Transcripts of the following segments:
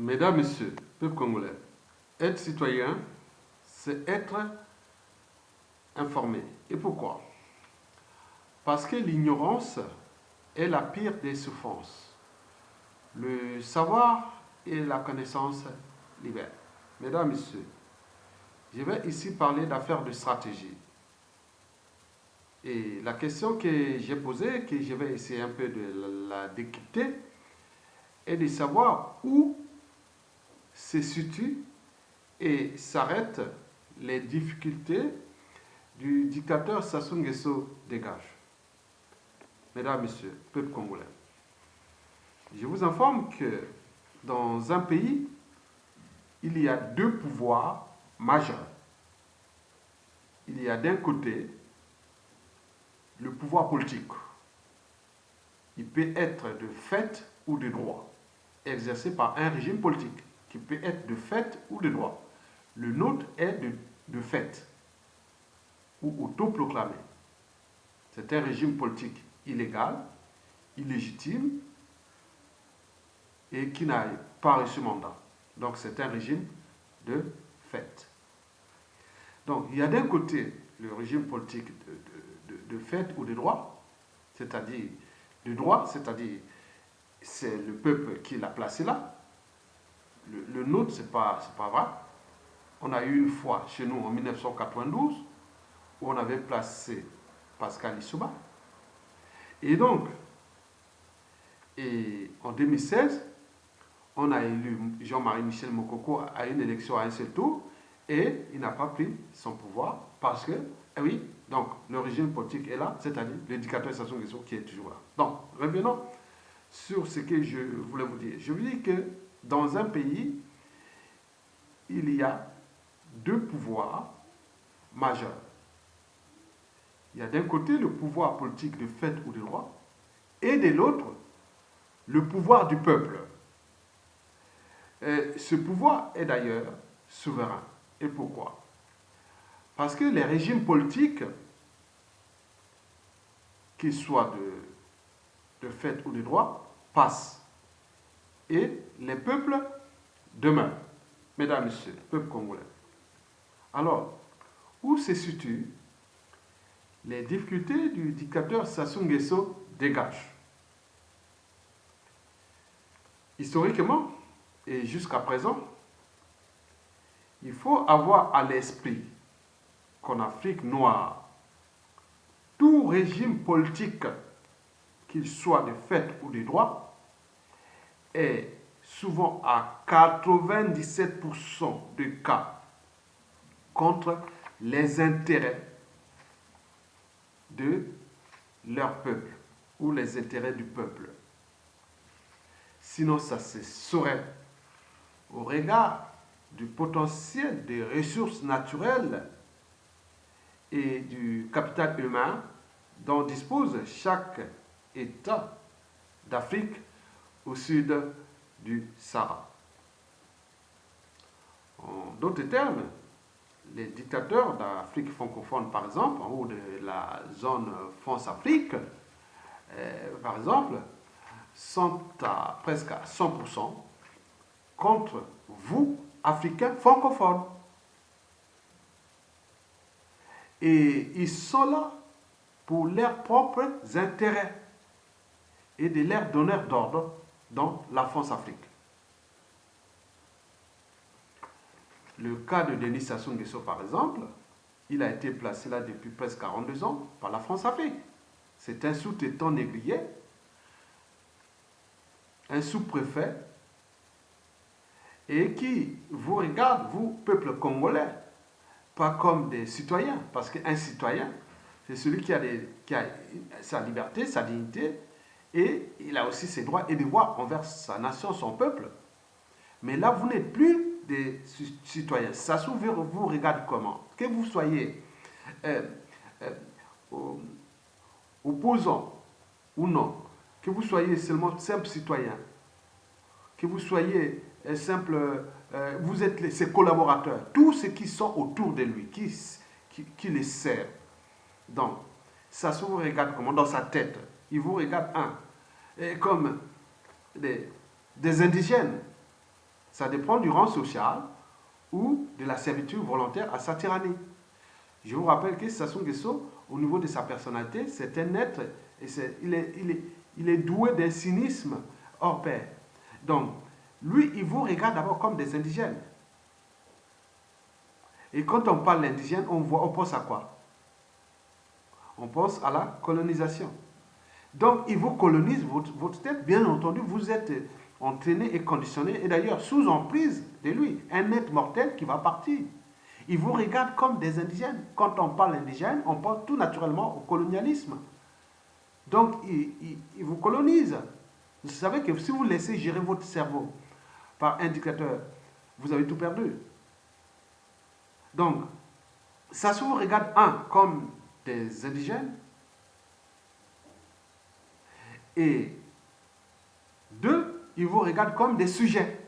Mesdames, Messieurs, peuple congolais, être citoyen, c'est être informé. Et pourquoi? Parce que l'ignorance est la pire des souffrances. Le savoir et la connaissance libèrent. Mesdames, Messieurs, je vais ici parler d'affaires de stratégie. Et la question que j'ai posée, que je vais essayer un peu de la décrypter, est de savoir où se situent et s'arrêtent les difficultés du dictateur Sassou Nguesso dégage. Mesdames, Messieurs, peuple congolais, je vous informe que dans un pays, il y a deux pouvoirs majeurs. Il y a d'un côté le pouvoir politique. Il peut être de fait ou de droit, exercé par un régime politique, qui peut être de fait ou de droit. Le nôtre est de fait, ou autoproclamé. C'est un régime politique illégal, illégitime, et qui n'a pas reçu mandat. Donc c'est un régime de fait. Donc il y a d'un côté le régime politique de fait ou de droit, c'est-à-dire de droit, c'est-à-dire c'est le peuple qui l'a placé là. Le nôtre, c'est pas vrai. On a eu une fois chez nous en 1992 où on avait placé Pascal Lissouba. Et donc, en 2016, on a élu Jean-Marie Michel Mokoko à une élection à un seul tour et il n'a pas pris son pouvoir parce que, oui, donc le régime politique est là, c'est-à-dire le dictateur Sassou Nguesso qui est toujours là. Donc, revenons sur ce que je voulais vous dire. Je vous dis que dans un pays, il y a deux pouvoirs majeurs. Il y a d'un côté le pouvoir politique de fait ou de droit, et de l'autre, le pouvoir du peuple. Ce pouvoir est d'ailleurs souverain. Et pourquoi? Parce que les régimes politiques, qu'ils soient de fait ou de droit, passent. Et les peuples demeurent. Mesdames, Messieurs, peuple congolais. Alors, où se situent les difficultés du dictateur Sassou Nguesso dégagent? Historiquement, et jusqu'à présent, il faut avoir à l'esprit qu'en Afrique noire, tout régime politique, qu'il soit de fait ou de droit, est souvent à 97% des cas contre les intérêts de leur peuple ou les intérêts du peuple. Sinon, ça se saurait au regard du potentiel des ressources naturelles et du capital humain dont dispose chaque État d'Afrique au sud du Sahara. En d'autres termes, les dictateurs d'Afrique francophone, par exemple, ou de la zone France-Afrique, par exemple, sont presque à 100% contre vous, Africains francophones. Et ils sont là pour leurs propres intérêts et de leurs donneurs d'ordre dans la France-Afrique. Le cas de Denis Sassou Nguesso, par exemple, il a été placé là depuis presque 42 ans par la France-Afrique. C'est un sous-traitant négrier, un sous-préfet, et qui vous regarde, vous, peuple congolais, pas comme des citoyens, parce qu'un citoyen, c'est celui qui a sa liberté, sa dignité, et il a aussi ses droits et devoirs envers sa nation, son peuple. Mais là, vous n'êtes plus des citoyens. Ça vous regarde comment? Que vous soyez opposant ou non, que vous soyez seulement simple citoyen, que vous soyez simple, vous êtes ses collaborateurs, tous ceux qui sont autour de lui, qui les servent. Donc, ça se vous regarde comment? Dans sa tête. Il vous regarde comme des indigènes. Ça dépend du rang social ou de la servitude volontaire à sa tyrannie. Je vous rappelle que Sassou Nguesso, au niveau de sa personnalité, c'est un être, et il est doué d'un cynisme hors pair. Donc, lui, il vous regarde d'abord comme des indigènes. Et quand on parle d'indigènes, on pense à quoi? On pense à la colonisation. Donc, il vous colonise votre tête. Bien entendu, vous êtes entraîné et conditionné, et d'ailleurs sous emprise de lui, un être mortel qui va partir. Il vous regarde comme des indigènes. Quand on parle indigène, on pense tout naturellement au colonialisme. Donc, il vous colonise. Vous savez que si vous laissez gérer votre cerveau par un dictateur, vous avez tout perdu. Donc, ça se vous regarde, comme des indigènes, et deux, il vous regarde comme des sujets.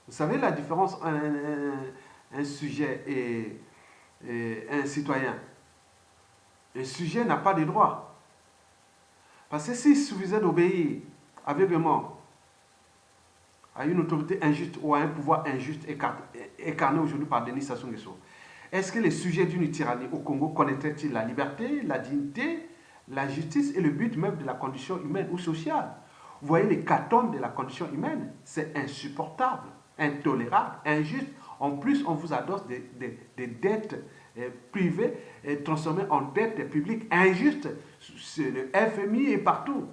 Vous savez la différence entre un sujet et un citoyen? Un sujet n'a pas de droits. Parce que s'il suffisait d'obéir aveuglément à une autorité injuste ou à un pouvoir injuste incarné aujourd'hui par Denis Sassou Nguesso, est-ce que les sujets d'une tyrannie au Congo connaîtraient-ils la liberté, la dignité, la justice et le but même de la condition humaine ou sociale? Vous voyez l'hécatombe de la condition humaine, c'est insupportable, intolérable, injuste. En plus, on vous adosse des dettes privées transformées en dettes publiques injustes. C'est le FMI et partout.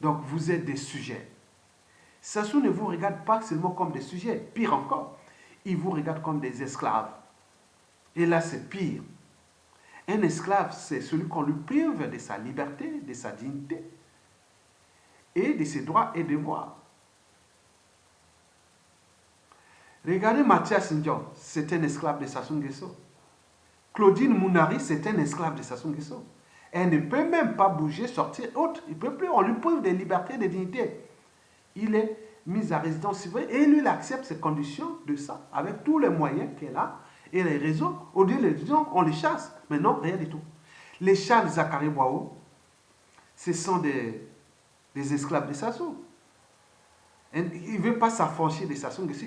Donc, vous êtes des sujets. Sassou ne vous regarde pas seulement comme des sujets, pire encore, il vous regarde comme des esclaves. Et là, c'est pire. Un esclave, c'est celui qu'on lui prive de sa liberté, de sa dignité et de ses droits et devoirs. Regardez Mathias Ndion, c'est un esclave de Sassou Nguesso. Claudine Mounari, c'est un esclave de Sassou Nguesso. Elle ne peut même pas bouger, sortir, autre. Il ne peut plus, on lui prive de liberté et de dignité. Il est mis à résidence surveillée et lui, il accepte ces conditions de ça, avec tous les moyens qu'elle a et les réseaux. Au lieu de dire, on les chasse. Mais non, rien du tout. Les Charles Zachary Boao, ce sont des esclaves de Sassou. Il ne veut pas s'affranchir de Sassou Nguesso.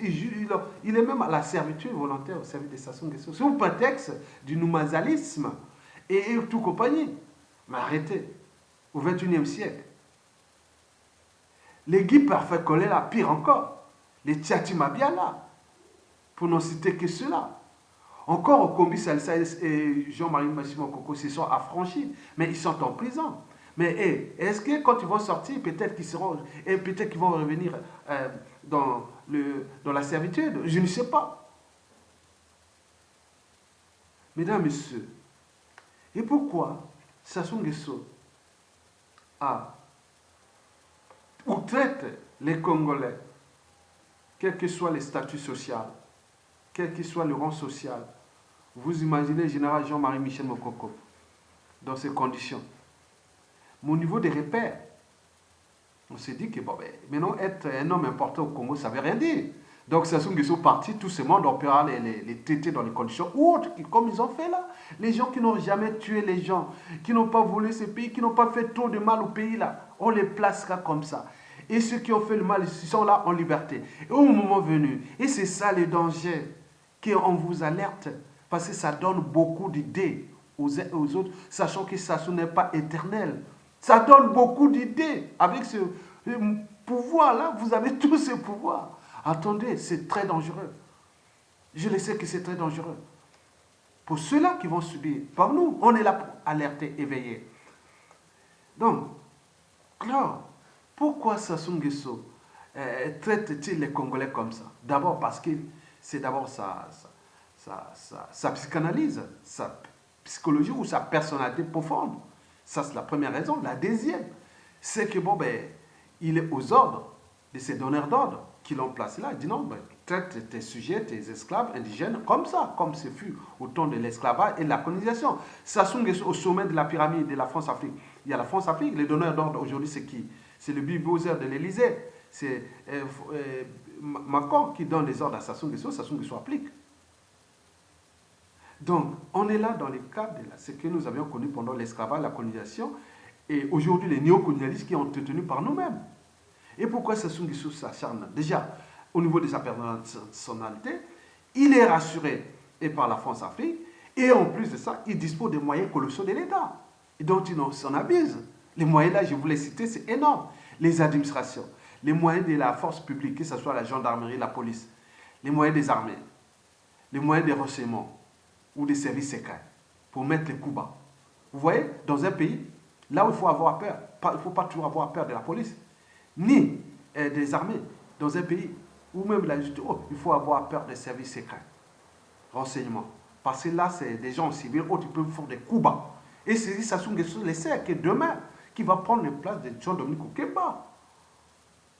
Il est même à la servitude volontaire au service de Sassou Nguesso. C'est un prétexte du noumazalisme et tout compagnie. Mais arrêtez. Au XXIe siècle. Les Guy Parfait Collé là, pire encore. Les Tchati Mabiala, pour n'en citer que ceux-là. Encore au Kombi Salsa et Jean-Marie Massimo Koko se sont affranchis, mais ils sont en prison. Mais est-ce que quand ils vont sortir, peut-être qu'ils vont revenir dans la servitude? Je ne sais pas. Mesdames, Messieurs, et pourquoi Sassou Nguesso traite les Congolais, quel que soit les statuts sociaux, quel que soit le rang social? Vous imaginez le général Jean-Marie Michel Mokoko dans ces conditions. Mais au niveau des repères, on s'est dit que maintenant être un homme important au Congo, ça ne veut rien dire. Donc Sassou Nguesso parti, tout ce monde, on peut les traiter dans les conditions autres, comme ils ont fait là. Les gens qui n'ont jamais tué les gens, qui n'ont pas volé ce pays, qui n'ont pas fait trop de mal au pays là, on les placera comme ça. Et ceux qui ont fait le mal, ils sont là en liberté. Et au moment venu, et c'est ça le danger, qu'on vous alerte, parce que ça donne beaucoup d'idées aux uns et aux autres, sachant que Sassou n'est pas éternel. Ça donne beaucoup d'idées. Avec ce pouvoir-là, vous avez tous ce pouvoir. Attendez, c'est très dangereux. Je le sais que c'est très dangereux. Pour ceux-là qui vont subir, par nous, on est là pour alerter, éveiller. Donc, alors, pourquoi Sassou Nguesso traite-t-il les Congolais comme ça? D'abord parce que c'est d'abord sa psychanalyse, sa psychologie ou sa personnalité profonde. Ça, c'est la première raison. La deuxième, c'est que il est aux ordres de ses donneurs d'ordre qui l'ont placé là. Il dit non, traite tes sujets, tes esclaves indigènes comme ça, comme ce fut au temps de l'esclavage et de la colonisation. Sassou Nguesso au sommet de la pyramide de la France-Afrique. Il y a la France-Afrique, les donneurs d'ordre aujourd'hui, c'est qui? C'est le bulldozer de l'Élysée. C'est Macron qui donne les ordres à Sassou Nguesso applique. Donc, on est là dans le cadre de ce que nous avions connu pendant l'esclavage, la colonisation, et aujourd'hui les néocolonialistes qui ont entretenu par nous-mêmes. Et pourquoi Sassou Nguesso s'acharne? Déjà, au niveau de sa personnalité, il est rassuré et par la France-Afrique, et en plus de ça, il dispose des moyens colossaux de l'État, et dont il s'en abuse. Les moyens là, je vous les citer, c'est énorme. Les administrations, les moyens de la force publique, que ce soit la gendarmerie, la police, les moyens des armées, les moyens des renseignements ou des services secrets pour mettre les coups bas. Vous voyez, dans un pays, là où il faut avoir peur, il ne faut pas toujours avoir peur de la police, ni des armées. Dans un pays où même la justice, il faut avoir peur des services secrets, renseignements. Parce que là, c'est des gens civils, ils peuvent faire des coups bas. Et c'est Sassou Nguesso le sait que demain, qui va prendre la place de Jean-Dominique Okeba.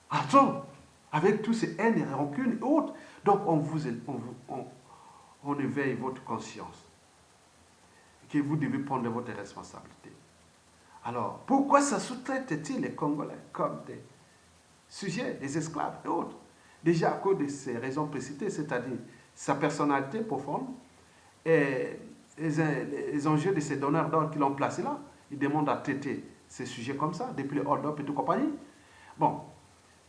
Attends, avec tous ces haines et rancunes et autres. Donc, on éveille votre conscience. Que vous devez prendre votre responsabilité. Alors, pourquoi ça sous-traite-t-il les Congolais comme des sujets, des esclaves et autres? Déjà à cause de ces raisons précitées, c'est-à-dire sa personnalité profonde et les enjeux de ces donneurs d'ordre qui l'ont placé là. Ils demandent à traiter ces sujets comme ça, depuis le hold-up et tout compagnie. Bon,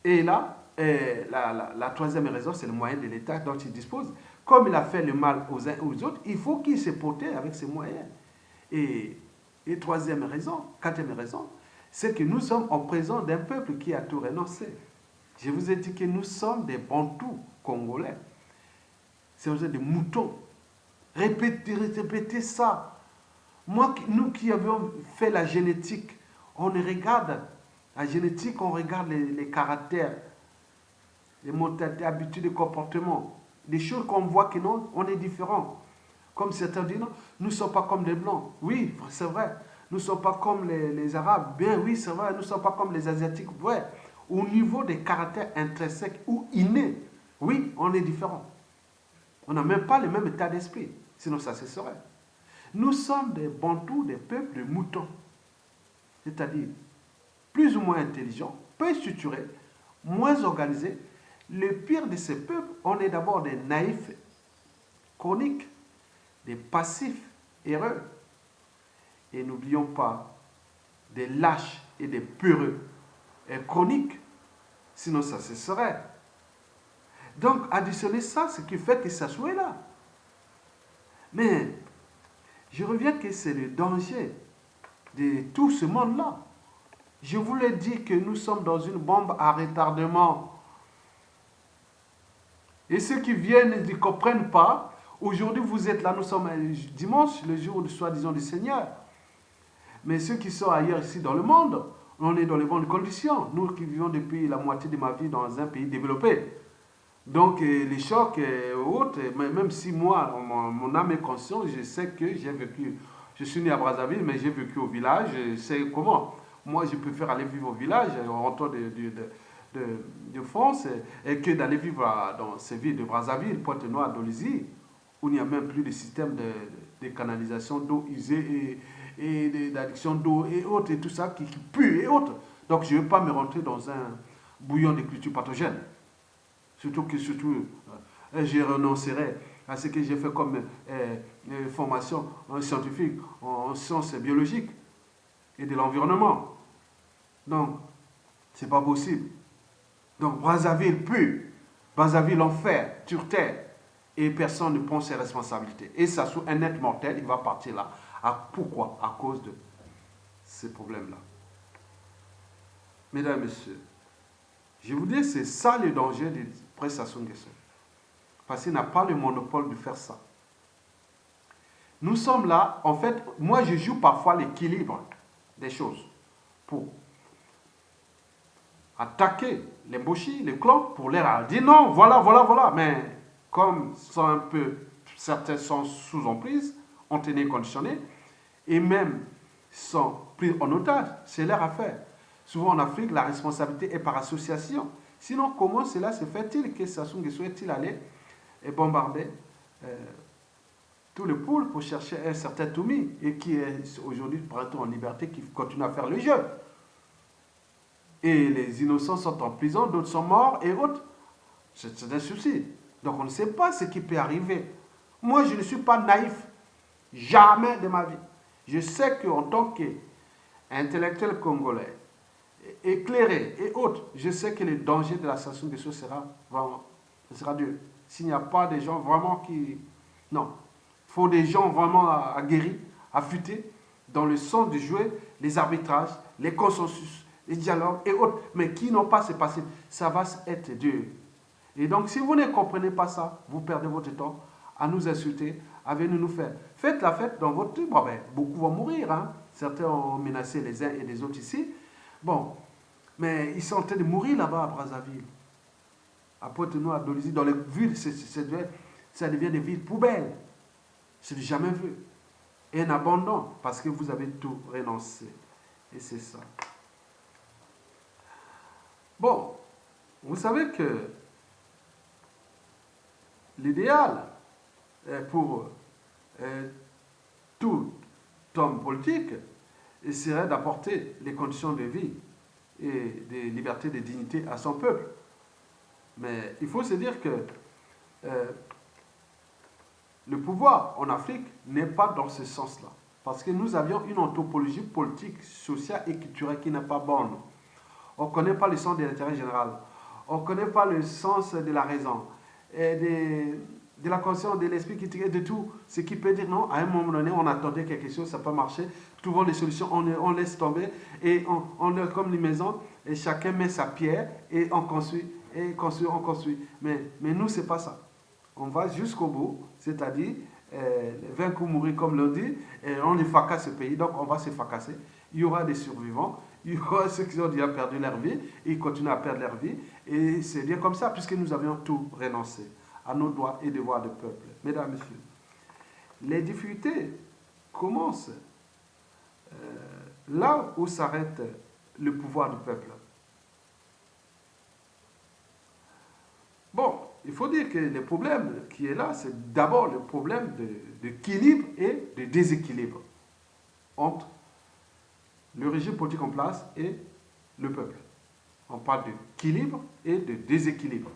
et là, la troisième raison, c'est le moyen de l'État dont il dispose. Comme il a fait le mal aux uns et aux autres, il faut qu'il se protège avec ses moyens. Et quatrième raison, c'est que nous sommes en présence d'un peuple qui a tout renoncé. Je vous ai dit que nous sommes des Bantous congolais. C'est des moutons. Répétez ça. Nous qui avons fait la génétique, on regarde la génétique, on regarde les caractères, les mentalités, habitudes et comportements. Des choses qu'on voit que non, on est différents. Comme certains disent, non, nous ne sommes pas comme les Blancs. Oui, c'est vrai. Nous ne sommes pas comme les Arabes. Bien, oui, c'est vrai. Nous ne sommes pas comme les Asiatiques. Ouais. Au niveau des caractères intrinsèques ou innés, oui, on est différents. On n'a même pas le même état d'esprit. Sinon, ça se saurait. Nous sommes des Bantous, des peuples de moutons. C'est-à-dire plus ou moins intelligents, peu structurés, moins organisés. Le pire de ces peuples, on est d'abord des naïfs chroniques, des passifs heureux. Et n'oublions pas des lâches et des peureux et chroniques. Sinon, ça se serait. Donc, additionner ça, ce qui fait que ça soit là. Mais, je reviens que c'est le danger de tout ce monde-là. Je vous l'ai dit que nous sommes dans une bombe à retardement. Et ceux qui viennent ne comprennent pas. Aujourd'hui, vous êtes là, nous sommes dimanche, le jour soi-disant du Seigneur. Mais ceux qui sont ailleurs ici dans le monde, on est dans les bonnes conditions. Nous qui vivons depuis la moitié de ma vie dans un pays développé. Donc, les chocs et autres, même si moi, mon âme est consciente, je sais que j'ai vécu. Je suis né à Brazzaville, mais j'ai vécu au village, je sais comment. Moi, je préfère aller vivre au village, en rentrant de France, et que d'aller vivre dans ces villes de Brazzaville, Pointe-Noire, Dolisie, où il n'y a même plus de système de canalisation d'eau usée et d'addiction d'eau et autres, et tout ça qui pue et autres. Donc, je ne veux pas me rentrer dans un bouillon de culture pathogène. Surtout que je renoncerai à ce que j'ai fait comme formation scientifique en sciences biologiques et de l'environnement. Donc, c'est pas possible. Donc, Brazzaville pue, Brazzaville enfer, sur terre, et personne ne prend ses responsabilités. Et ça, sous un être mortel, il va partir là. Pourquoi? À cause de ces problèmes-là. Mesdames et messieurs, je vous dis, c'est ça le danger du prêtre Sassou Nguesso. Parce qu'il n'a pas le monopole de faire ça. Nous sommes là, en fait, moi je joue parfois l'équilibre des choses pour attaquer les Mboshi, les clans, pour leur dire non, voilà. Mais comme certains sont sous emprise, ont été conditionnés, et même sont pris en otage, c'est leur affaire. Souvent en Afrique, la responsabilité est par association. Sinon, comment cela se fait-il que Sassou Nguesso est-il allé et bombarder tout le pôle pour chercher un certain Toumi et qui est aujourd'hui en liberté, qui continue à faire le jeu. Et les innocents sont en prison, d'autres sont morts et autres. C'est un souci. Donc on ne sait pas ce qui peut arriver. Moi, je ne suis pas naïf. Jamais de ma vie. Je sais qu'en tant qu'intellectuel congolais, éclairés et autres, je sais que le danger de la Sassou Nguesso sera vraiment, ce sera dur. S'il n'y a pas des gens vraiment qui... Non. Il faut des gens vraiment aguerris, affûtés, dans le sens de jouer les arbitrages, les consensus, les dialogues et autres, mais qui n'ont pas ce passé. Ça va être dur. Et donc, si vous ne comprenez pas ça, vous perdez votre temps à nous insulter, à venir nous faire. Faites la fête dans votre... Bon, ben, beaucoup vont mourir. Hein. Certains ont menacé les uns et les autres ici. Bon, mais ils sont en train de mourir là-bas à Brazzaville. À Pointe-Noire, à Dolisie, dans les villes, ça devient des villes poubelles. C'est du jamais vu. Et un abandon, parce que vous avez tout renoncé. Et c'est ça. Bon, vous savez que l'idéal pour tout homme politique serait d'apporter les conditions de vie et de liberté, de dignité à son peuple. Mais il faut se dire que le pouvoir en Afrique n'est pas dans ce sens-là. Parce que nous avions une anthropologie politique, sociale et culturelle qui n'est pas bonne. On ne connaît pas le sens de l'intérêt général. On ne connaît pas le sens de la raison, et de la conscience, de l'esprit critique, de tout. Ce qui peut dire non, à un moment donné, on attendait quelque chose, ça peut marcher. Trouvons des solutions, on laisse tomber, et on comme les maisons, et chacun met sa pierre, et on construit, on construit. Mais nous, ce n'est pas ça. On va jusqu'au bout, c'est-à-dire vaincre ou mourir, comme l'on dit, et on les fracasse ce pays, donc on va se fracasser. Il y aura des survivants, il y aura ceux qui ont déjà perdu leur vie, et ils continuent à perdre leur vie, et c'est bien comme ça, puisque nous avions tout renoncé à nos droits et devoirs de peuple. Mesdames, Messieurs, les difficultés commencent là où s'arrête le pouvoir du peuple. Bon, il faut dire que le problème qui est là, c'est d'abord le problème d'équilibre et de déséquilibre entre le régime politique en place et le peuple. On parle d'équilibre et de déséquilibre.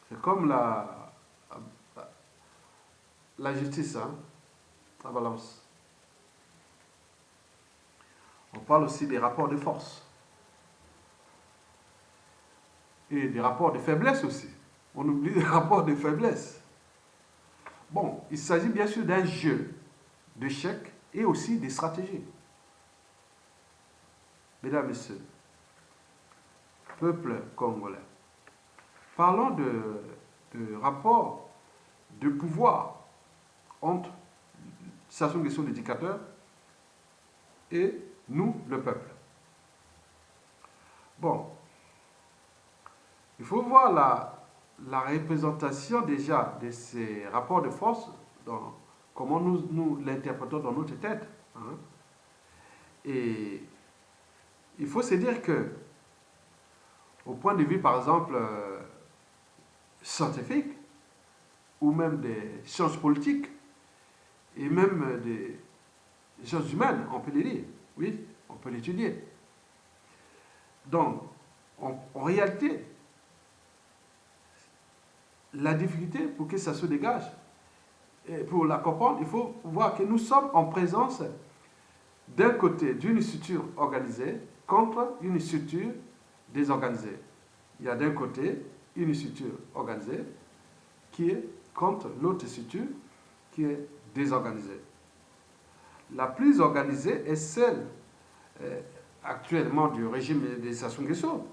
C'est comme la justice, hein, la balance. On parle aussi des rapports de force. Et des rapports de faiblesse aussi. On oublie les rapports de faiblesse. Bon, il s'agit bien sûr d'un jeu d'échecs et aussi des stratégies. Mesdames, Messieurs, peuple congolais, parlons de rapport de pouvoir entre Sassou Nguesso, l'éducateur, et nous, le peuple. Bon, il faut voir la représentation déjà de ces rapports de force, comment nous l'interprétons dans notre tête. Hein. Et il faut se dire que, au point de vue, par exemple, scientifique, ou même des sciences politiques, et même des sciences humaines, on peut les dire. Oui, on peut l'étudier. Donc, en réalité, la difficulté pour que ça se dégage, et pour la comprendre, il faut voir que nous sommes en présence d'un côté d'une structure organisée contre une structure désorganisée. Il y a d'un côté une structure organisée qui est contre l'autre structure qui est désorganisée. La plus organisée est celle actuellement du régime de Sassou Nguesso.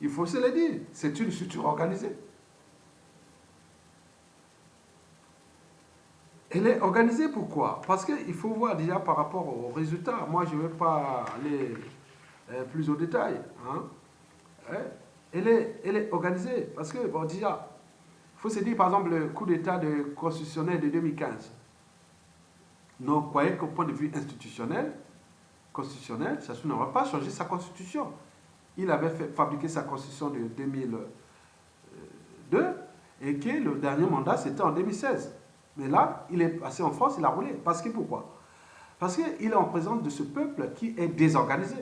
Il faut se le dire, c'est une structure organisée. Elle est organisée pourquoi? Parce qu'il faut voir déjà par rapport aux résultats. Moi, je ne vais pas aller plus au détail. Hein. Elle est organisée parce que, bon, déjà, il faut se dire, par exemple, le coup d'État constitutionnel de 2015. Nous croyons qu'au point de vue constitutionnel, Sassou n'aurait pas changé sa constitution. Il avait fabriqué sa constitution de 2002 et que le dernier mandat, c'était en 2016. Mais là, il est passé en France, il a roulé. Parce que pourquoi? Parce qu'il est en présence de ce peuple qui est désorganisé.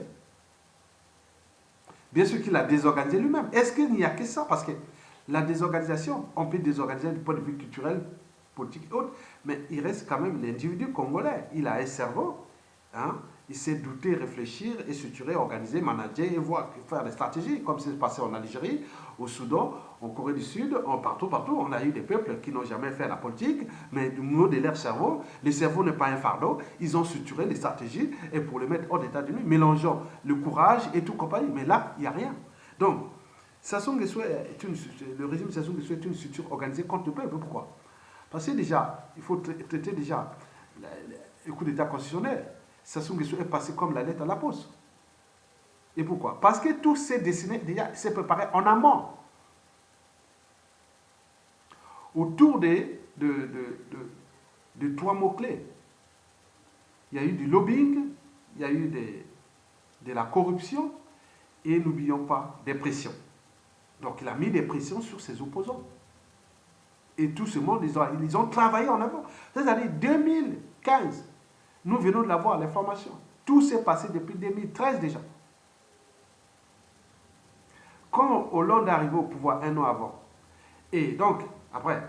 Bien sûr qu'il a désorganisé lui-même. Est-ce qu'il n'y a que ça? Parce que la désorganisation, on peut désorganiser du point de vue culturel, politique et autres, mais il reste quand même l'individu congolais. Il a un cerveau, hein? il s'est douté, réfléchir et structurer, organiser, manager et voir, faire des stratégies, comme c'est passé en Algérie, au Soudan, en Corée du Sud, partout, on a eu des peuples qui n'ont jamais fait la politique, mais du niveau de leur cerveau, le cerveau n'est pas un fardeau, ils ont structuré les stratégies et pour les mettre hors d'état de nuit, mélangeant le courage et tout compagnie. Mais là, il n'y a rien. Donc, Sassou Nguesso le régime Sassou Nguesso est une structure organisée contre le peuple. Pourquoi? Parce que déjà, il faut traiter déjà le coup d'état constitutionnel. Sassou Nguesso est passé comme la lettre à la poste. Et pourquoi? Parce que tout s'est dessiné, déjà, s'est préparé en amont. Autour de 3 mots-clés. Il y a eu du lobbying, il y a eu de la corruption, et n'oublions pas des pressions. Donc il a mis des pressions sur ses opposants. Et tout ce monde, ils ont travaillé en avant. C'est-à-dire 2015, nous venons de l'avoir, l'information. Tout s'est passé depuis 2013 déjà. Quand Hollande est arrivé au pouvoir un an avant, et donc, après,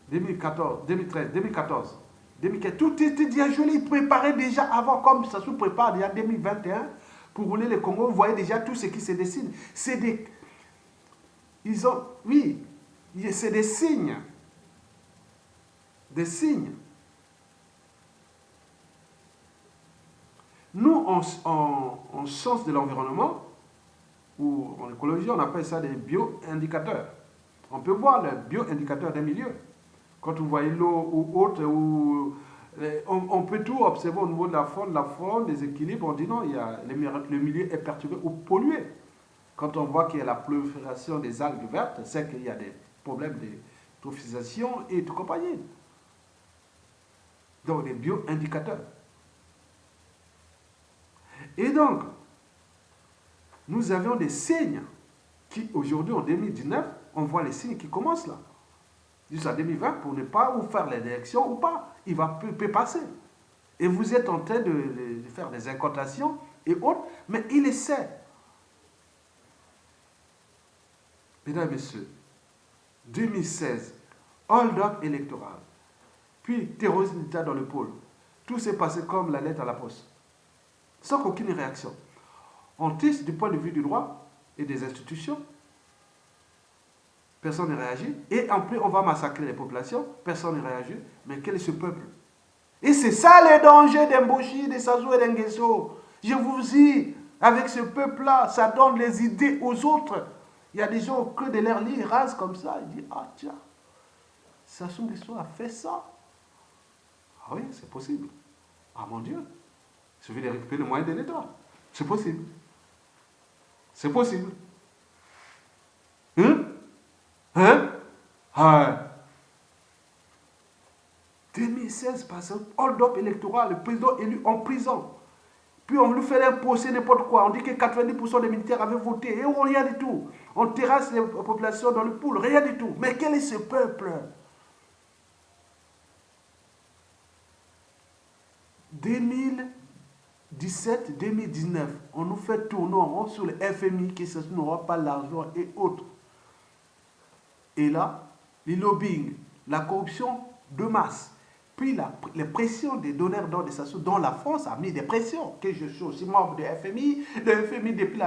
2014, 2013, 2014, 2015, tout était déjà gelé, il préparait déjà avant, comme ça se prépare déjà 2021, pour rouler le Congo, vous voyez déjà tout ce qui se dessine. C'est des... Ils ont... Oui, c'est des signes. Des signes. Nous, en sciences de l'environnement, ou en écologie, on appelle ça des bio-indicateurs. On peut voir les bio-indicateurs d'un milieu. Quand vous voyez l'eau ou autre, on peut tout observer au niveau de la faune, des équilibres. On dit non, le milieu est perturbé ou pollué. Quand on voit qu'il y a la prolifération des algues vertes, c'est qu'il y a des problèmes de trophisation et de compagnie. Donc, des bio-indicateurs. Et donc, nous avions des signes qui, aujourd'hui, en 2019, on voit les signes qui commencent là. Jusqu'à 2020, pour ne pas vous faire l'élection ou pas, il peut passer. Et vous êtes en train de faire des incantations et autres, mais il essaie. Mesdames et messieurs, 2016, hold-up électoral, puis terrorisme d'État dans le pôle. Tout s'est passé comme la lettre à la poste, sans aucune réaction. On triste du point de vue du droit et des institutions. Personne ne réagit. Et en plus, on va massacrer les populations. Personne ne réagit. Mais quel est ce peuple? Et c'est ça le danger d'Mboshi, de Sassou et d'Nguesso. Je vous dis, avec ce peuple-là, ça donne les idées aux autres. Il y a des gens au creux de leur lit, ils rasent comme ça. Ils disent, ah tiens, Sassou Nguesso a fait ça. Ah oui, c'est possible. Ah mon Dieu. Il suffit de récupérer le moyen de l'État. C'est possible. C'est possible. Hein? Hein? Ah. 2016, par exemple, hold-up électoral, le président élu en prison. Puis on lui fait un procès, n'importe quoi. On dit que 90% des militaires avaient voté. Et rien du tout. On terrasse les populations dans le pool. Rien du tout. Mais quel est ce peuple? 2017-2019, on nous fait tourner en rond sur le FMI qui n'aura pas l'argent et autres. Et là, les lobbying, la corruption de masse, puis les pressions des donneurs d'ordre de Sassou, dont la France a mis des pressions, que je suis aussi membre du FMI depuis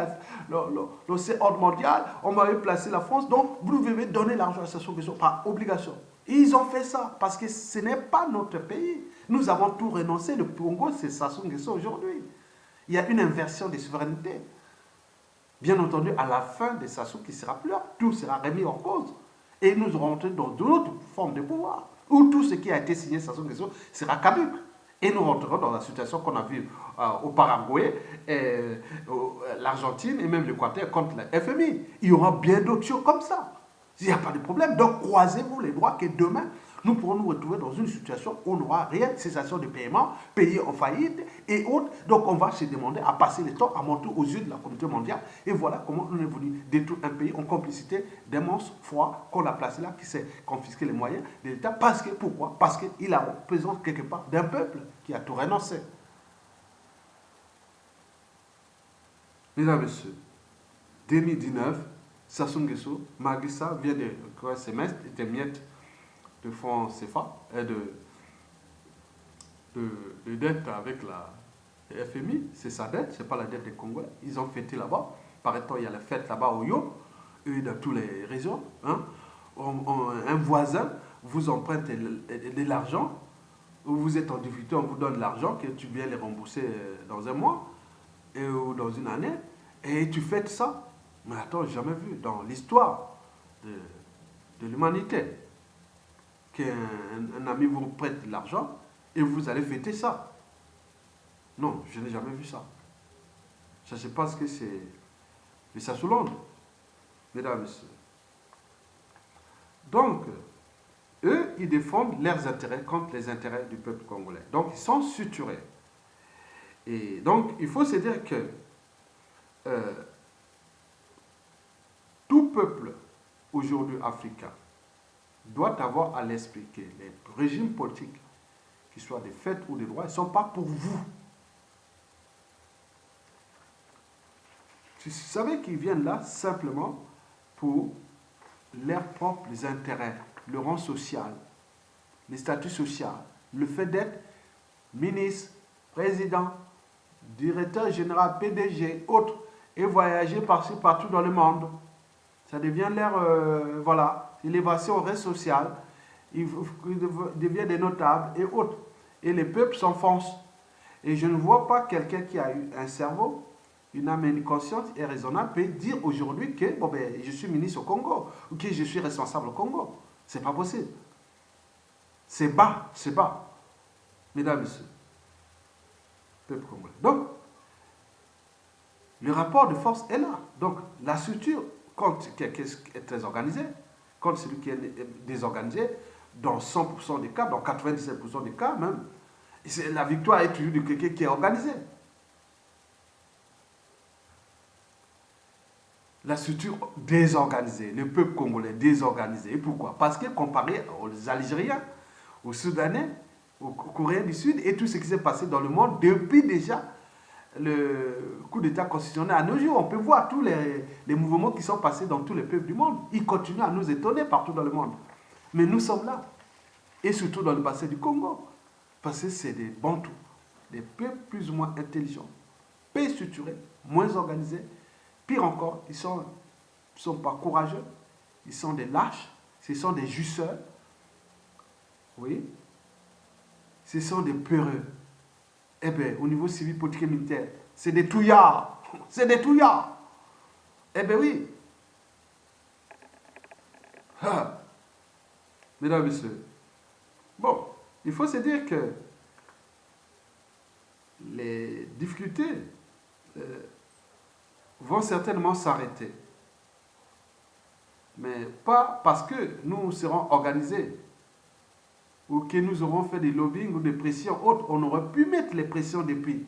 l'ordre mondial, on m'avait placé la France, donc vous devez donner l'argent à Sassou Nguesso par obligation. Et ils ont fait ça, parce que ce n'est pas notre pays. Nous avons tout renoncé, le Congo c'est Sassou Nguesso aujourd'hui. Il y a une inversion des souverainetés. Bien entendu, à la fin de Sassou qui sera plus là, tout sera remis en cause. Et nous rentrons dans d'autres formes de pouvoir, où tout ce qui a été signé Sassou Nguesso sera caduc. Et nous rentrerons dans la situation qu'on a vue au Paraguay, l'Argentine et même l'Équateur contre la FMI. Il y aura bien d'autres choses comme ça. Il n'y a pas de problème. Donc, croisez-vous les doigts que demain, nous pourrons nous retrouver dans une situation où on n'aura rien, cessation de paiement, pays en faillite et autres. Donc, on va se demander à passer le temps, à monter aux yeux de la communauté mondiale. Et voilà comment on est venu détruire un pays en complicité d'un monstre froid qu'on a placé là, qui s'est confisqué les moyens de l'État. Parce que, pourquoi? Parce qu'il a représenté quelque part d'un peuple qui a tout renoncé. Mesdames et messieurs, 2019, Sassou Nguesso, malgré ça, vient de semestre, était miette de fonds CFA, de dette avec FMI, c'est sa dette, c'est pas la dette des Congolais. Ils ont fêté là-bas. Paraît-on, il y a la fête là-bas au Yo, et dans tous les régions. Hein. Un voisin vous emprunte de l'argent, vous êtes en difficulté, on vous donne l'argent, que tu viens les rembourser dans un mois ou dans une année, et tu fêtes ça. Mais attends, jamais vu dans l'histoire de l'humanité qu'un ami vous prête de l'argent et vous allez fêter ça. Non, je n'ai jamais vu ça. Ça, je pense que c'est... Mais ça sous Londres, mesdames et messieurs. Donc, eux, ils défendent leurs intérêts contre les intérêts du peuple congolais. Donc, ils sont suturés. Et donc, il faut se dire que tout peuple aujourd'hui africain doit avoir à l'esprit que les régimes politiques, qu'ils soient des faits ou des droits, ne sont pas pour vous. Tu savais qu'ils viennent là simplement pour leurs propres intérêts, le rang social, les statuts sociaux, le fait d'être ministre, président, directeur général, PDG, autres, et voyager par-ci, partout dans le monde. Ça devient leur, voilà, élévation au reste social, ils deviennent des notables et autres. Et les peuples s'enfoncent. Et je ne vois pas quelqu'un qui a eu un cerveau, une âme et une conscience et raisonnable peut dire aujourd'hui que bon, ben, je suis ministre au Congo ou que je suis responsable au Congo. C'est pas possible. C'est bas, c'est bas. Mesdames et messieurs, peuple congolais. Donc, le rapport de force est là. Donc, la structure, quand quelqu'un est très organisé, quand celui qui est désorganisé, dans 100% des cas, dans 97% des cas même, la victoire est toujours de quelqu'un qui est organisé. La structure désorganisée, le peuple congolais désorganisé. Et pourquoi? Parce que comparé aux Algériens, aux Soudanais, aux Coréens du Sud et tout ce qui s'est passé dans le monde depuis déjà le coup d'État constitutionnel à nos jours, on peut voir tous les mouvements qui sont passés dans tous les peuples du monde. Ils continuent à nous étonner partout dans le monde. Mais nous sommes là. Et surtout dans le bassin du Congo. Parce que c'est des Bantous, des peuples plus ou moins intelligents, peu structurés, moins organisés. Pire encore, ils ne sont pas courageux, ils sont des lâches, ce sont des jusseurs, oui, ce sont des peureux. Eh bien, au niveau civil, politique et militaire, c'est des touillards, c'est des touillards. Eh bien oui. Ah. Mesdames et messieurs, bon, il faut se dire que les difficultés vont certainement s'arrêter. Mais pas parce que nous serons organisés ou que nous aurons fait des lobbying ou des pressions autres. On aurait pu mettre les pressions depuis.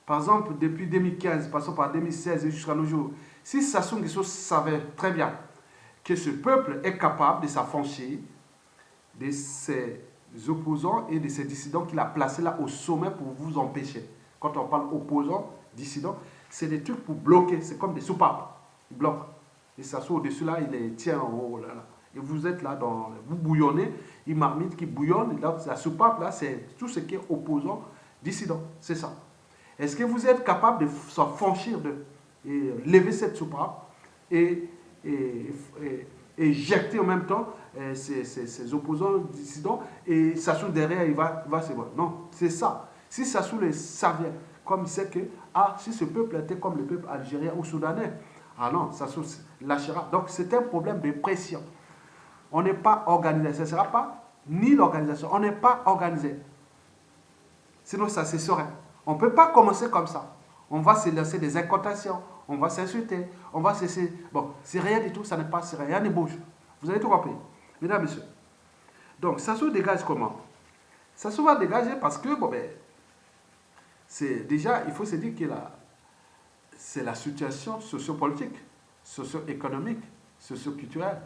Par exemple, depuis 2015, passons par 2016 et jusqu'à nos jours. Si Sassou Nguesso savait très bien que ce peuple est capable de s'affranchir de ses opposants et de ses dissidents qu'il a placés là au sommet pour vous empêcher. Quand on parle opposants, dissidents, c'est des trucs pour bloquer, c'est comme des soupapes. Ils bloquent. Et Sassou au-dessus là, il les tient en haut. Là. Et vous êtes là, vous bouillonnez, une marmite qui bouillonne. Là, la soupape là, c'est tout ce qui est opposant, dissident. C'est ça. Est-ce que vous êtes capable de s'affranchir et lever cette soupape et éjecter en même temps ces opposants dissidents et Sassou derrière, il va se voir. Non, c'est ça. Si Sassou les savait, comme il sait que, si ce peuple était comme le peuple algérien ou soudanais, non, Sassou lâchera. Donc c'est un problème de pression. On n'est pas organisé. Ce ne sera pas ni l'organisation. On n'est pas organisé. Sinon, ça se saurait. On ne peut pas commencer comme ça. On va se lancer des incantations. On va s'insulter. On va cesser. Bon, c'est rien du tout. Ça ne passe rien. Rien ne bouge. Vous avez tout compris. Mesdames, messieurs. Donc, Sassou dégage comment? Sassou va dégager parce que, bon, ben, c'est déjà, il faut se dire que c'est la situation sociopolitique, socio-économique, socio-culturelle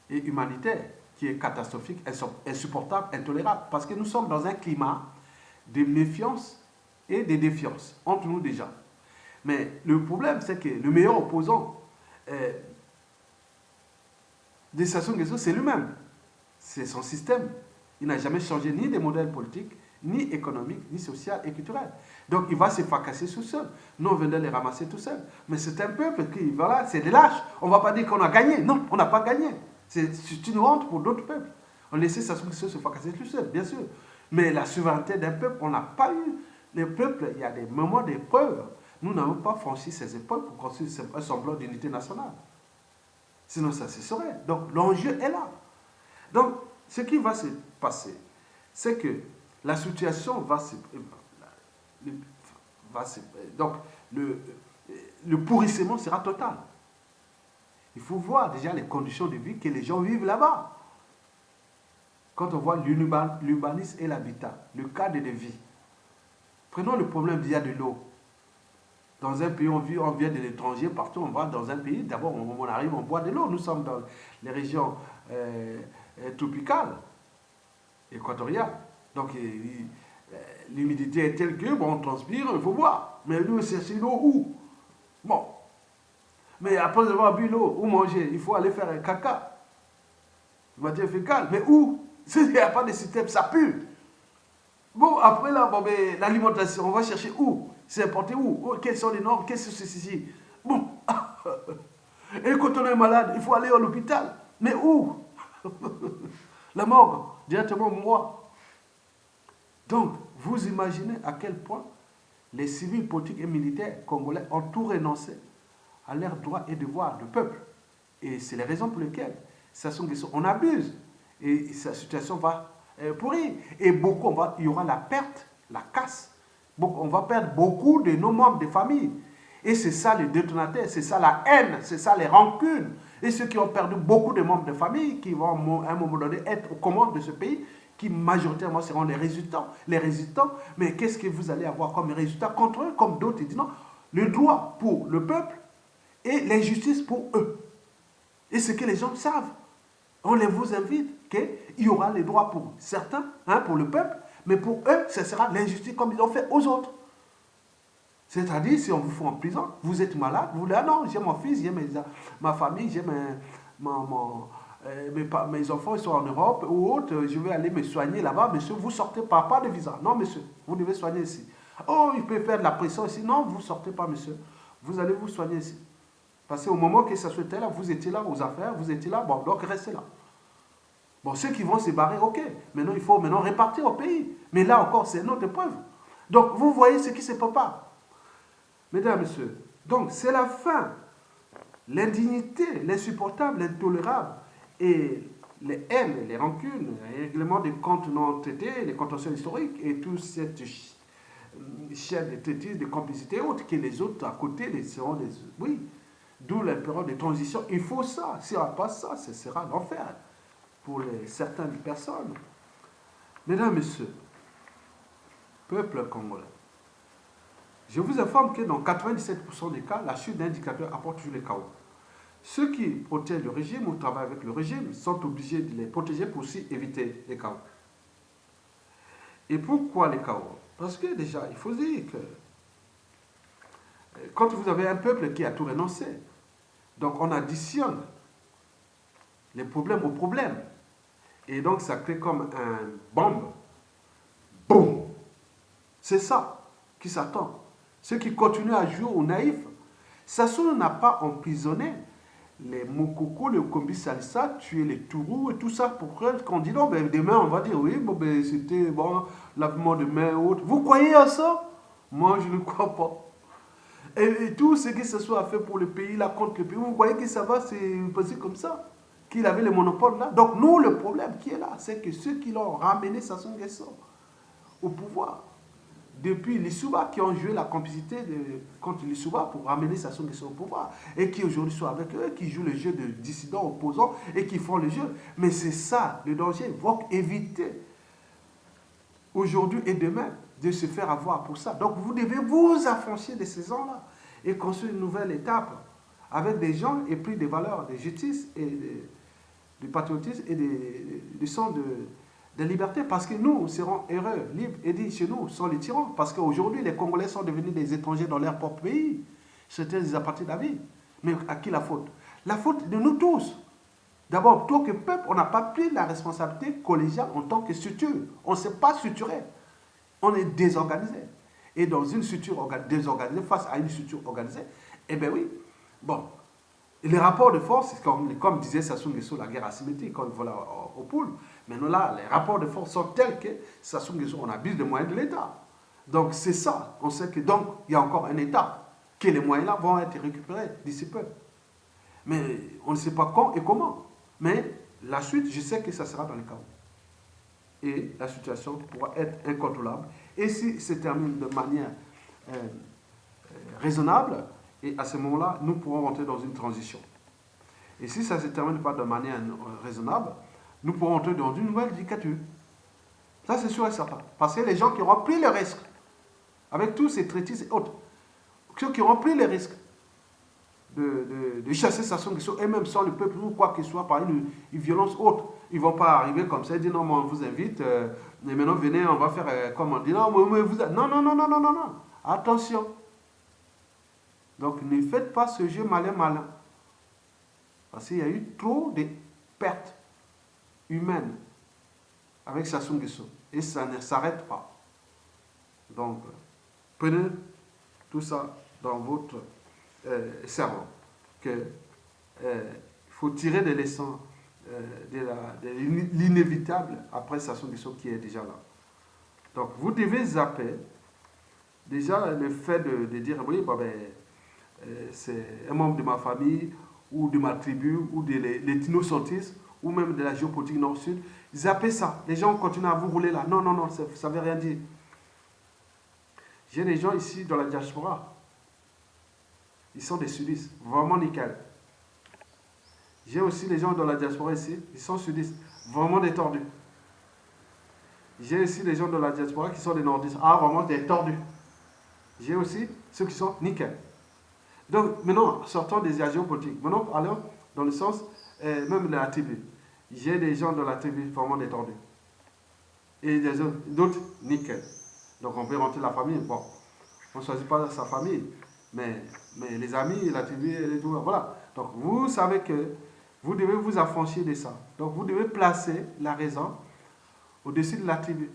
et humanitaire qui est catastrophique, insupportable, intolérable. Parce que nous sommes dans un climat de méfiance et de défiance entre nous déjà. Mais le problème, c'est que le meilleur opposant de Sassou Nguesso, c'est lui-même. C'est son système. Il n'a jamais changé ni de modèle politique, ni économique, ni social et culturel. Donc il va se fracasser tout seul. Nous, on venait les ramasser tout seul. Mais c'est un peuple qui, voilà, c'est des lâches. On ne va pas dire qu'on a gagné. Non, on n'a pas gagné. C'est une honte pour d'autres peuples. On laissait Sassou Nguesso se fracasser tout seul, bien sûr. Mais la souveraineté d'un peuple, on n'a pas eu. Les peuples, il y a des moments d'épreuve. Nous n'avons pas franchi ces épreuves pour construire un semblant d'unité nationale. Sinon, ça cesserait. Donc, l'enjeu est là. Donc, ce qui va se passer, c'est que la situation donc, le pourrissement sera total. Il faut voir déjà les conditions de vie que les gens vivent là-bas. Quand on voit l'urbanisme et l'habitat, le cadre de vie. Prenons le problème d'il y a de l'eau. Dans un pays, on vient de l'étranger, partout on va dans un pays, d'abord on arrive, on boit de l'eau. Nous sommes dans les régions tropicales, équatoriales. Donc l'humidité est telle que, bon, on transpire, il faut boire. Mais nous, chercher l'eau où? Bon. Mais après avoir bu l'eau, où manger? Il faut aller faire un caca. Matière fécale. Mais où? Il n'y a pas de système, ça pue. Bon, après là, bon, l'alimentation, on va chercher où? C'est importé où? Quelles sont les normes? Qu'est-ce que c'est ici? Bon. Et quand on est malade, il faut aller à l'hôpital. Mais où? La morgue, directement moi. Donc, vous imaginez à quel point les civils, politiques et militaires congolais ont tout renoncé à leurs droits et devoirs de peuple. Et c'est les raisons pour lesquelles on abuse. Et sa situation va pourrir. Et beaucoup, il y aura la perte, la casse. On va perdre beaucoup de nos membres de famille. Et c'est ça le détonateur, c'est ça la haine, c'est ça les rancunes. Et ceux qui ont perdu beaucoup de membres de famille, qui vont à un moment donné être aux commandes de ce pays, qui majoritairement seront les résistants. Les résistants, mais qu'est-ce que vous allez avoir comme résultat contre eux, comme d'autres disent non, le droit pour le peuple et l'injustice pour eux. Et ce que les gens savent, on les vous invite qu'il y aura les droits pour certains, pour le peuple, mais pour eux, ce sera l'injustice comme ils ont fait aux autres. C'est-à-dire, si on vous fout en prison, vous êtes malade, vous dites, ah non, j'ai mon fils, j'ai ma famille, j'ai mes enfants, ils sont en Europe ou autre, je vais aller me soigner là-bas, monsieur, vous sortez pas de visa. Non, monsieur, vous devez soigner ici. Oh, il peut faire de la pression ici. Non, vous sortez pas, monsieur. Vous allez vous soigner ici. Parce qu'au moment que ça soit là, vous étiez là aux affaires, vous étiez là, bon, donc restez là. Bon, ceux qui vont se barrer, ok. Maintenant, il faut répartir au pays. Mais là encore, c'est notre épreuve. Donc, vous voyez ce qui se prépare. Mesdames, Messieurs, donc c'est la fin. L'indignité, l'insupportable, l'intolérable et les haines, les rancunes, les règlements des comptes non traités, les contentieux historiques et toute cette chaîne de traité, de complicité et autres, que les autres à côté seront des... Oui, d'où la période de transition. Il faut ça. S'il n'y a pas ça, ce sera l'enfer pour certaines personnes. Mesdames, Messieurs, peuple congolais, je vous informe que dans 97% des cas, la chute d'un dictateur apporte toujours le chaos. Ceux qui protègent le régime ou travaillent avec le régime sont obligés de les protéger pour aussi éviter les chaos. Et pourquoi les chaos? Parce que déjà, il faut dire que quand vous avez un peuple qui a tout renoncé, donc on additionne les problèmes aux problèmes. Et donc ça crée comme un bombe. Boum! C'est ça qui s'attend. Ceux qui continuent à jouer aux naïfs, Sassou n'a pas emprisonné les Mokoko, les Kombi Salissa, tuer les Tourous et tout ça pour qu'on dise non, ben demain on va dire oui, bon, ben, c'était bon, lavement de main ou autre. Vous croyez à ça? Moi je ne crois pas. Et tout ce que Sassou a fait pour le pays, là, contre le pays, vous croyez que ça va se passer comme ça? Qu'il avait le monopole là? Donc nous, le problème qui est là, c'est que ceux qui l'ont ramené Sassou Nguesso au pouvoir, depuis Lissouba, qui ont joué la complicité contre Lissouba pour ramener Sassou Nguesso au pouvoir, et qui aujourd'hui sont avec eux, qui jouent le jeu de dissidents opposants, et qui font le jeu. Mais c'est ça, le danger. Donc éviter, aujourd'hui et demain, de se faire avoir pour ça. Donc vous devez vous affranchir de ces gens-là, et construire une nouvelle étape, avec des gens et puis des valeurs de justice, et de patriotisme, et des sons de liberté, parce que nous serons heureux, libres et dignes chez nous, sans les tyrans. Parce qu'aujourd'hui, les Congolais sont devenus des étrangers dans leur propre pays. C'était des appartenus de la vie. Mais à qui la faute? La faute de nous tous. D'abord, en tant que peuple, on n'a pas pris la responsabilité collégiale en tant que structure. On ne s'est pas structuré. On est désorganisé. Et dans une structure désorganisée, face à une structure organisée, eh bien oui, bon, les rapports de force, comme disait Sassou Nguesso, la guerre asymétrique, quand voilà au poule, maintenant là, les rapports de force sont tels que Sassou Nguesso, on abuse des moyens de l'État. Donc c'est ça, on sait que donc il y a encore un État, que les moyens-là vont être récupérés d'ici peu. Mais on ne sait pas quand et comment. Mais la suite, je sais que ça sera dans le chaos. Et la situation pourra être incontrôlable. Et si se termine de manière raisonnable, et à ce moment-là, nous pourrons rentrer dans une transition. Et si ça ne se termine pas de manière raisonnable, nous pourrons entrer dans une nouvelle dictature. Ça, c'est sûr et certain. Parce que les gens qui auront pris le risque, avec tous ces traités et autres, ceux qui auront pris le risque de chasser Sassou Nguesso, et même sans le peuple ou quoi que ce soit, par une violence autre, ils ne vont pas arriver comme ça et dire non, mais on vous invite, mais maintenant venez, on va faire comme on dit. Non, mais vous... non, non, non, non, non, non, non. Attention. Donc ne faites pas ce jeu malin. Parce qu'il y a eu trop de pertes humaines avec Sassou Nguesso. Et ça ne s'arrête pas. Donc, prenez tout ça dans votre cerveau. Il faut tirer des leçons de l'inévitable après Sassou Nguesso qui est déjà là. Donc, vous devez zapper déjà le fait de dire, oui, bah ben, c'est un membre de ma famille ou de ma tribu ou des Tino-Santis ou même de la géopolitique nord-sud. Zappez ça. Les gens continuent à vous rouler là. Non, non, non, ça ne veut rien dire. J'ai des gens ici dans la diaspora. Ils sont des sudistes. Vraiment nickel. J'ai aussi des gens dans la diaspora ici. Ils sont sudistes. Vraiment des tordus. J'ai aussi des gens dans la diaspora qui sont des nordistes. Ah, vraiment des tordus. J'ai aussi ceux qui sont nickel. Donc, maintenant, sortons des géopolitiques. Maintenant, allons dans le sens même de la tribu. J'ai des gens dans la tribu vraiment détendus. Et d'autres, nickel. Donc, on peut rentrer la famille. Bon, on ne choisit pas sa famille. Mais les amis, la tribu, et tout, voilà. Donc, vous savez que vous devez vous affranchir de ça. Donc, vous devez placer la raison au-dessus de la tribu.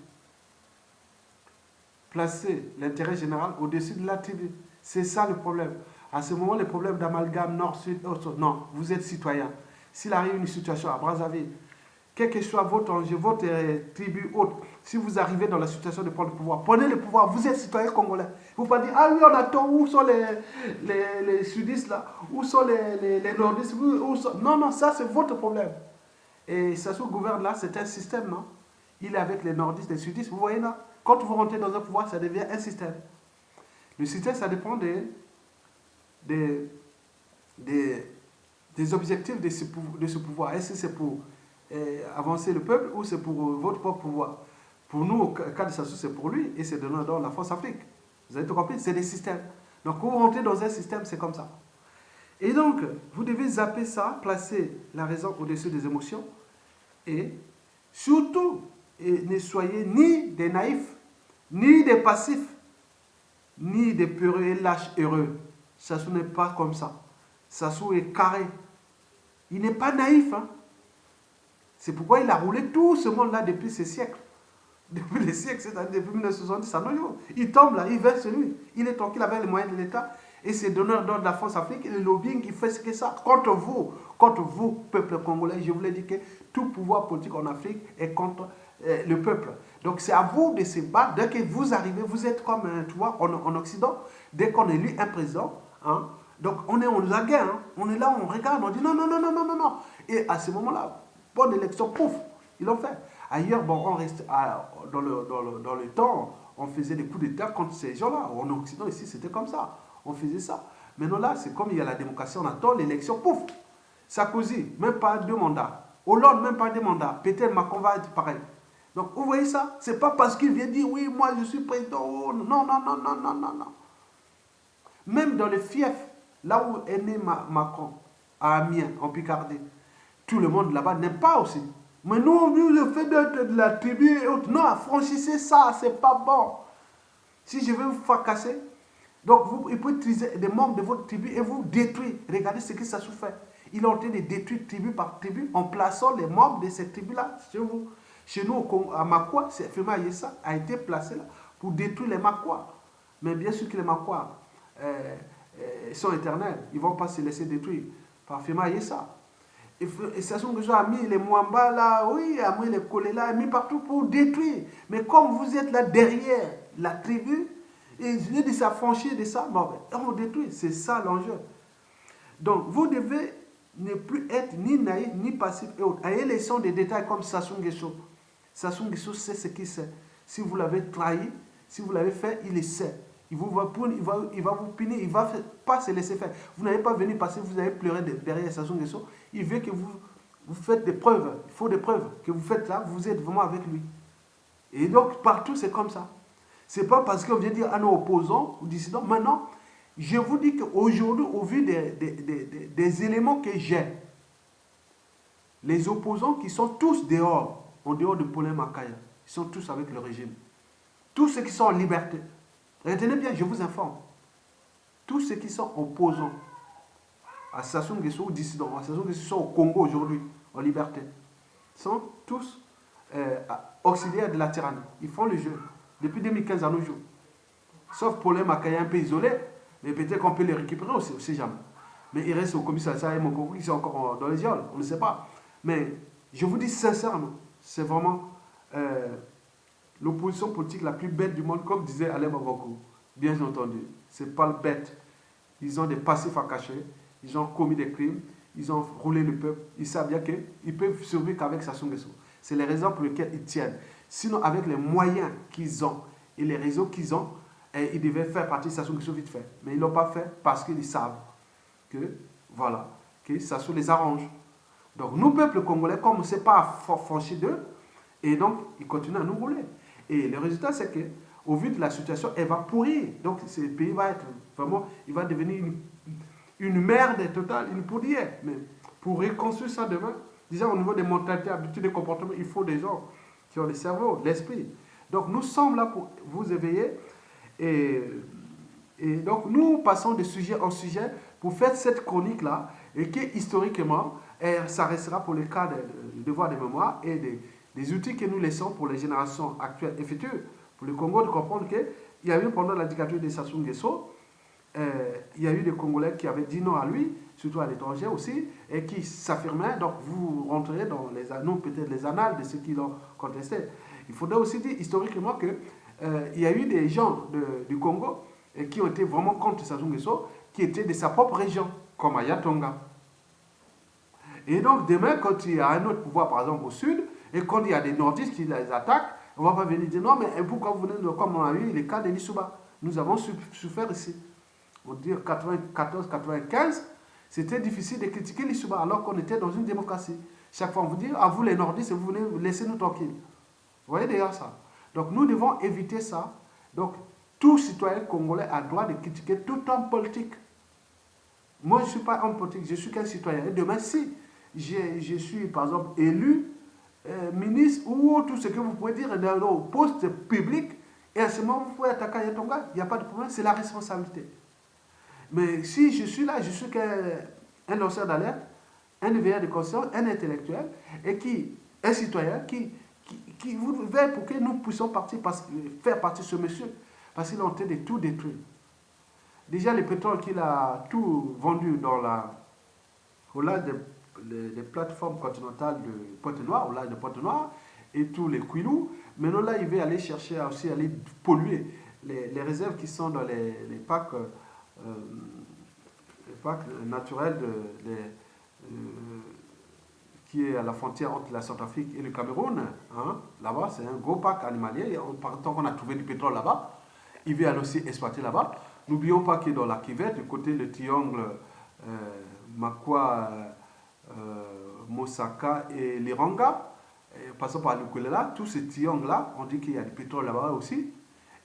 Placer l'intérêt général au-dessus de la tribu. C'est ça le problème. À ce moment, les problèmes d'amalgame nord-sud, non, vous êtes citoyen. S'il arrive une situation à Brazzaville, quel que soit votre enjeu, votre tribu, autre, si vous arrivez dans la situation de prendre le pouvoir, prenez le pouvoir, vous êtes citoyen congolais. Vous ne pouvez pas dire, ah oui, on attend, où sont les sudistes là, où sont les nordistes, où sont... Non, non, ça c'est votre problème. Et Sassou gouverne là, c'est un système, non? Il est avec les nordistes, les sudistes, vous voyez là? Quand vous rentrez dans un pouvoir, ça devient un système. Le système, ça dépend des objectifs de ce pouvoir. Est-ce que c'est pour avancer le peuple ou c'est pour votre propre pouvoir? Pour nous, au cas de Sassou, c'est pour lui et c'est dans la force Afrique. Vous avez tout compris? C'est des systèmes. Donc, quand vous rentrez dans un système, c'est comme ça. Et donc, vous devez zapper ça, placer la raison au-dessus des émotions et surtout, ne soyez ni des naïfs, ni des passifs, ni des peureux et lâches heureux. Sassou n'est pas comme ça. Sassou est carré. Il n'est pas naïf. Hein? C'est pourquoi il a roulé tout ce monde-là depuis ces siècles. Depuis les siècles, c'est-à-dire depuis 1970 à nos jours. Il tombe là, il verse lui. Il est tranquille avec les moyens de l'État. Et c'est donneur d'ordre de la France Afrique et le lobbying qui fait ce que ça. Contre vous, peuple congolais, je vous l'ai dit que tout pouvoir politique en Afrique est contre le peuple. Donc c'est à vous de se battre. Dès que vous arrivez, vous êtes comme, tu vois, en Occident, dès qu'on élit un président, hein, donc on est en la guerre, hein, on est là, on regarde, on dit non, non, non, non, non, non, non. Et à ce moment-là, bonne élection, pouf, ils l'ont fait. Ailleurs, bon, on reste dans le temps, on faisait des coups d'État contre ces gens-là. En Occident, ici, c'était comme ça. On faisait ça. Maintenant là, c'est comme il y a la démocratie, on attend l'élection, pouf. Sarkozy, même pas 2 mandats. Hollande, même pas 2 mandats. Peut-être Macron va être pareil. Donc, vous voyez ça? C'est pas parce qu'il vient dire, oui, moi, je suis président. Oh, non, non, non, non, non, non, non. Même dans le fief, là où est né Macron, à Amiens, en Picardie, tout le monde là-bas n'aime pas aussi. Mais nous, le fait d'être de la tribu et autres, non, franchissez ça, c'est pas bon. Si je veux vous fracasser, donc il peut utiliser des membres de votre tribu et vous détruire. Regardez ce que ça se fait. Il est en train de détruire tribu par tribu en plaçant les membres de cette tribu-là chez vous. Chez nous, à Makwa, c'est Fema Yessa a été placé là pour détruire les Makois. Mais bien sûr que les Makois sont éternels. Ils ne vont pas se laisser détruire par Fema Yessa. Et Sassou Nguesso a mis les Mwamba là, oui, a mis les Kolela, a mis partout pour détruire. Mais comme vous êtes là derrière la tribu, et ils de s'affranchir de ça, bon, on vous détruit. C'est ça l'enjeu. Donc, vous devez ne plus être ni naïf, ni passif et autres. Ayez les sons des détails comme Sassou Nguesso. Sassou Nguesso sait ce qu'il sait. Si vous l'avez trahi, si vous l'avez fait, il le sait. Il va vous punir, il ne va pas se laisser faire. Vous n'avez pas venu parce que vous avez pleuré derrière Sassou Nguesso. Il veut que vous faites des preuves. Il faut des preuves que vous faites là, vous êtes vraiment avec lui. Et donc, partout, c'est comme ça. Ce n'est pas parce qu'on vient dire à nos opposants ou dissidents. Maintenant, je vous dis qu'aujourd'hui, au vu des éléments que j'ai, les opposants qui sont tous dehors, en dehors de Paulin Makaya, ils sont tous avec le régime. Tous ceux qui sont en liberté. Retenez bien, je vous informe. Tous ceux qui sont opposants à Sassou Nguesso ou dissidents, à Sassou Nguesso qui sont au Congo aujourd'hui, en liberté, sont tous auxiliaires de la tyrannie. Ils font le jeu depuis 2015 à nos jours. Sauf Paulin Makaya un peu isolé, mais peut-être qu'on peut les récupérer aussi, on ne sait jamais. Mais il reste au commissariat et mon Congo qui sont encore dans les viols, on ne sait pas. Mais je vous dis sincèrement, c'est vraiment l'opposition politique la plus bête du monde, comme disait Alain Mavoko. Bien entendu, ce n'est pas le bête. Ils ont des passifs à cacher, ils ont commis des crimes, ils ont roulé le peuple. Ils savent bien qu'ils peuvent survivre qu'avec Sassou Nguesso. C'est les raisons pour lesquelles ils tiennent. Sinon, avec les moyens qu'ils ont et les réseaux qu'ils ont, ils devaient faire partie de Sassou Nguesso vite fait. Mais ils ne l'ont pas fait parce qu'ils savent que, voilà, que Sassou les arrange. Donc, nous, peuple congolais, comme on ne sait pas franchir d'eux, et donc, ils continuent à nous rouler. Et le résultat, c'est que, au vu de la situation, elle va pourrir. Donc, ce pays va être vraiment, il va devenir une merde totale, une poudrière. Mais pour reconstruire ça demain, déjà au niveau des mentalités, habitudes, des comportements, il faut des gens qui ont le cerveau, l'esprit. Donc, nous sommes là pour vous éveiller. Et donc, nous passons de sujet en sujet pour faire cette chronique-là, et qui, historiquement, ça restera pour le cas des devoirs de mémoire et des outils que nous laissons pour les générations actuelles et futures, pour le Congo, de comprendre qu'il y a eu pendant la dictature de Sassou Nguesso, il y a eu des Congolais qui avaient dit non à lui, surtout à l'étranger aussi, et qui s'affirmaient. Donc vous rentrez dans les annaux, peut-être les annales de ceux qui l'ont contesté. Il faudrait aussi dire historiquement qu'il y a eu des gens du Congo qui ont été vraiment contre Sassou Nguesso, qui étaient de sa propre région, comme à Yatonga. Et donc demain, quand il y a un autre pouvoir, par exemple au sud, et quand il y a des nordistes qui les attaquent, on ne va pas venir dire non, mais pourquoi vous venez de, comme on a eu les cas de Lissouba. Nous avons souffert ici. On dit 94-95, c'était difficile de critiquer Lissouba alors qu'on était dans une démocratie. Chaque fois on vous dit, à vous les nordistes, vous venez laisser nous tranquilles. Vous voyez déjà ça. Donc nous devons éviter ça. Donc tout citoyen congolais a le droit de critiquer tout homme politique. Moi je ne suis pas homme politique, je suis qu'un citoyen. Et demain si je suis par exemple élu, ministre ou tout ce que vous pouvez dire dans un poste public, et à ce moment vous pouvez attaquer Yatonga, il n'y a pas de problème, c'est la responsabilité. Mais si je suis là, je suis qu'un lanceur d'alerte, un éveilleur de conscience, un intellectuel, et un citoyen qui vous veut pour que nous puissions faire partie de ce monsieur, parce qu'il est en train de tout détruire. Déjà, le pétrole qu'il a tout vendu au large des plateformes continentales de Pointe-Noire, au large de Pointe-Noire, et tous les Kouilous. Maintenant, là, il veut aller chercher à aussi aller polluer les réserves qui sont dans les parcs naturels qui est à la frontière entre la Centrafrique et le Cameroun. Hein. Là-bas, c'est un gros parc animalier. Tant qu'on a trouvé du pétrole là-bas, il veut aller aussi exploiter là-bas. N'oublions pas qu'il est dans la Kivette, du côté le triangle Makwa, Mosaka et Liranga, passant par Lukulela, tous ces triangles-là, on dit qu'il y a du pétrole là-bas aussi.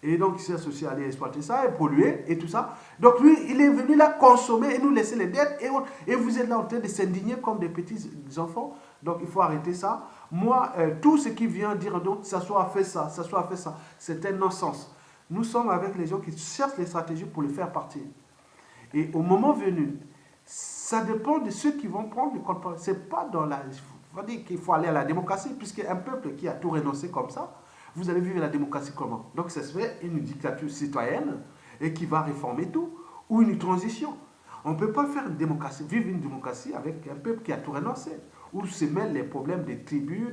Et donc, il s'est associé à aller exploiter ça et polluer et tout ça. Donc, lui, il est venu là consommer et nous laisser les dettes. Et vous êtes là en train de s'indigner comme des petits enfants. Donc, il faut arrêter ça. Moi, tout ce qui vient dire, donc, ça soit fait ça, ça soit fait ça, c'est un non-sens. Nous sommes avec les gens qui cherchent les stratégies pour le faire partir. Et au moment venu, ça dépend de ceux qui vont prendre le contrôle. Ce n'est pas dans la... Il faut dire qu'il faut aller à la démocratie, puisqu'un peuple qui a tout renoncé comme ça, vous allez vivre la démocratie comment? Donc ça serait une dictature citoyenne et qui va réformer tout, ou une transition. On ne peut pas faire une démocratie, vivre une démocratie avec un peuple qui a tout renoncé, où se mêlent les problèmes des tribus,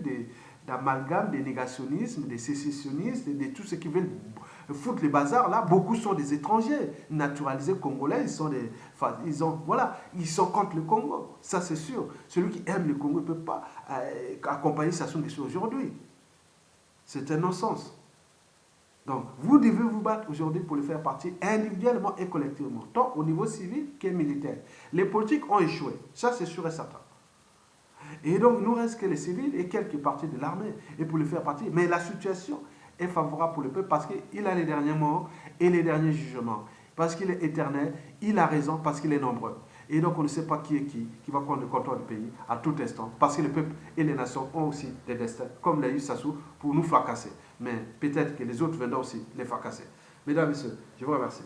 d'amalgame, des négationnismes, des sécessionnistes, de tout ce qui veulent foutre les bazars. Là, beaucoup sont des étrangers naturalisés congolais, ils sont contre le Congo, ça c'est sûr. Celui qui aime le Congo ne peut pas accompagner Sassou Nguesso aujourd'hui. C'est un non-sens. Donc, vous devez vous battre aujourd'hui pour le faire partie individuellement et collectivement, tant au niveau civil que militaire. Les politiques ont échoué, ça c'est sûr et certain. Et donc, il nous reste que les civils et quelques parties de l'armée, et pour le faire partie. Mais la situation est favorable pour le peuple parce qu'il a les derniers mots et les derniers jugements. Parce qu'il est éternel, il a raison parce qu'il est nombreux. Et donc, on ne sait pas qui est qui va prendre le contrôle du pays à tout instant. Parce que le peuple et les nations ont aussi des destins, comme l'a eu Sassou, pour nous fracasser. Mais peut-être que les autres viendront aussi les fracasser. Mesdames et messieurs, je vous remercie.